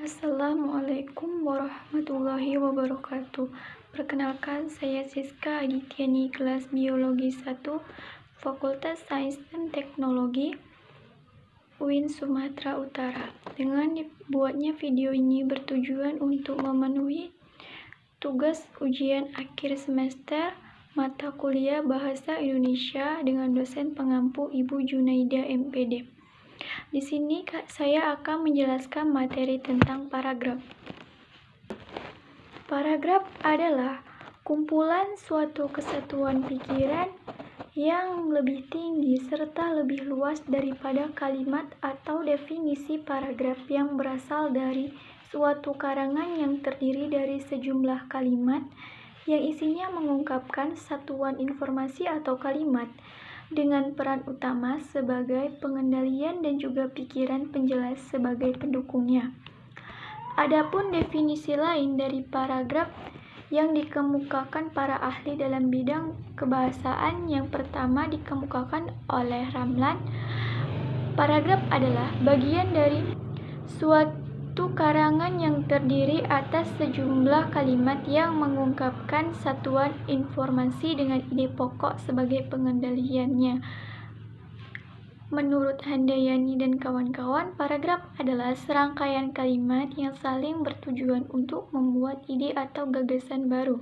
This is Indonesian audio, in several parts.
Assalamualaikum warahmatullahi wabarakatuh. Perkenalkan, saya Siska Adityani, kelas Biologi 1, Fakultas Sains dan Teknologi, UIN Sumatera Utara. Dengan dibuatnya video ini bertujuan untuk memenuhi tugas ujian akhir semester mata kuliah Bahasa Indonesia dengan dosen pengampu Ibu Junaida MPD. Di sini saya akan menjelaskan materi tentang paragraf. Paragraf adalah kumpulan suatu kesatuan pikiran yang lebih tinggi serta lebih luas daripada kalimat atau definisi paragraf yang berasal dari suatu karangan yang terdiri dari sejumlah kalimat yang isinya mengungkapkan satuan informasi atau kalimat dengan peran utama sebagai pengendalian dan juga pikiran penjelas sebagai pendukungnya. Adapun definisi lain dari paragraf yang dikemukakan para ahli dalam bidang kebahasaan, yang pertama dikemukakan oleh Ramlan. Paragraf adalah bagian dari suatu karangan yang terdiri atas sejumlah kalimat yang mengungkapkan satuan informasi dengan ide pokok sebagai pengendaliannya. Menurut Handayani dan kawan-kawan, paragraf adalah serangkaian kalimat yang saling bertujuan untuk membuat ide atau gagasan baru.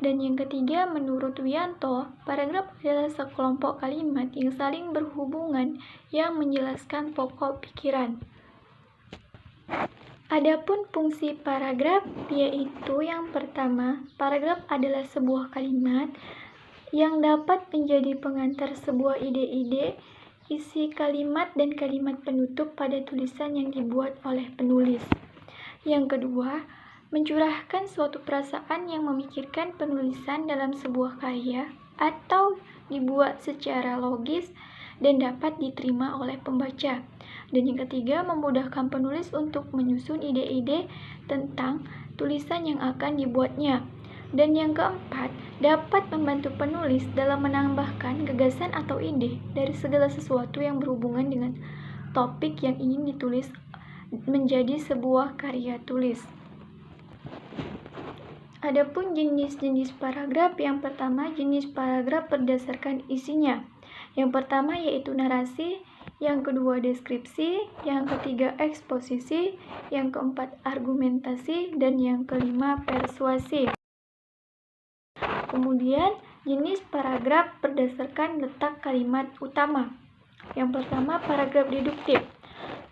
Dan yang ketiga, menurut Wianto, paragraf adalah sekelompok kalimat yang saling berhubungan yang menjelaskan pokok pikiran. Adapun fungsi paragraf yaitu yang pertama, paragraf adalah sebuah kalimat yang dapat menjadi pengantar sebuah ide-ide, isi kalimat dan kalimat penutup pada tulisan yang dibuat oleh penulis. Yang kedua, mencurahkan suatu perasaan yang memikirkan penulisan dalam sebuah karya atau dibuat secara logis dan dapat diterima oleh pembaca. Dan yang ketiga, memudahkan penulis untuk menyusun ide-ide tentang tulisan yang akan dibuatnya. Dan yang keempat, dapat membantu penulis dalam menambahkan gagasan atau ide dari segala sesuatu yang berhubungan dengan topik yang ingin ditulis menjadi sebuah karya tulis. Adapun jenis-jenis paragraf, yang pertama jenis paragraf berdasarkan isinya. Yang pertama yaitu narasi, yang kedua deskripsi, yang ketiga eksposisi, yang keempat argumentasi, dan yang kelima persuasi. Kemudian jenis paragraf berdasarkan letak kalimat utama. Yang pertama, paragraf deduktif.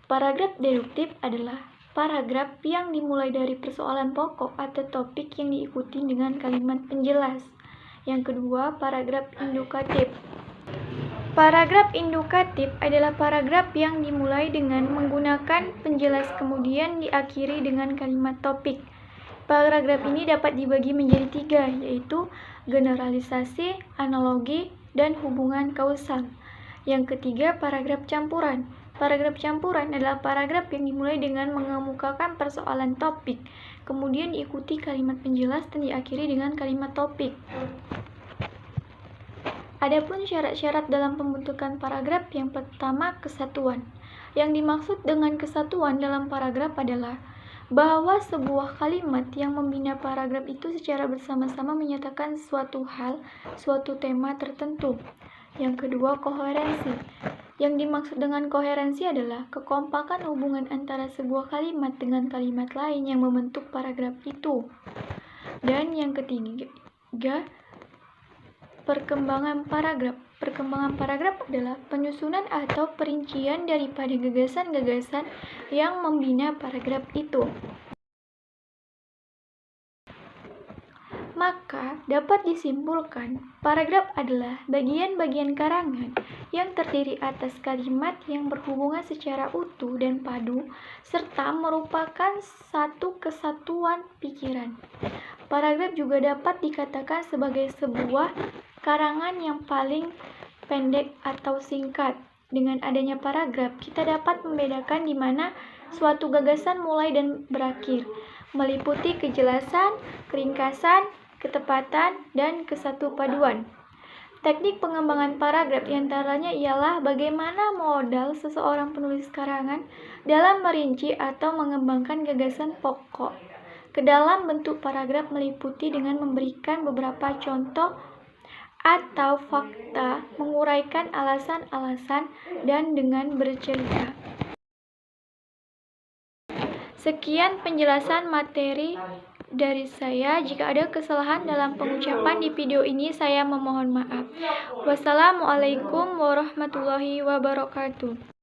Paragraf deduktif adalah paragraf yang dimulai dari persoalan pokok atau topik yang diikuti dengan kalimat penjelas. Yang kedua, paragraf indukatif. Paragraf indukatif adalah paragraf yang dimulai dengan menggunakan penjelas kemudian diakhiri dengan kalimat topik. Paragraf ini dapat dibagi menjadi tiga, yaitu generalisasi, analogi, dan hubungan kausal. Yang ketiga, paragraf campuran. Paragraf campuran adalah paragraf yang dimulai dengan mengemukakan persoalan topik, kemudian diikuti kalimat penjelas dan diakhiri dengan kalimat topik. Adapun syarat-syarat dalam pembentukan paragraf, yang pertama kesatuan. Yang dimaksud dengan kesatuan dalam paragraf adalah bahwa sebuah kalimat yang membina paragraf itu secara bersama-sama menyatakan suatu hal, suatu tema tertentu. Yang kedua, koherensi. Yang dimaksud dengan koherensi adalah kekompakan hubungan antara sebuah kalimat dengan kalimat lain yang membentuk paragraf itu. Dan yang ketiga, perkembangan paragraf. Perkembangan paragraf adalah penyusunan atau perincian daripada gagasan-gagasan yang membina paragraf itu. Maka dapat disimpulkan, paragraf adalah bagian-bagian karangan yang terdiri atas kalimat yang berhubungan secara utuh dan padu, serta merupakan satu kesatuan pikiran. Paragraf juga dapat dikatakan sebagai sebuah karangan yang paling pendek atau singkat. Dengan adanya paragraf, kita dapat membedakan di mana suatu gagasan mulai dan berakhir, meliputi kejelasan, keringkasan, ketepatan, dan kesatupaduan. Teknik pengembangan paragraf diantaranya ialah bagaimana modal seseorang penulis karangan dalam merinci atau mengembangkan gagasan pokok ke dalam bentuk paragraf, meliputi dengan memberikan beberapa contoh atau fakta, menguraikan alasan-alasan, dan dengan bercerita. Sekian penjelasan materi dari saya. Jika ada kesalahan dalam pengucapan di video ini, saya memohon maaf. Wassalamualaikum warahmatullahi wabarakatuh.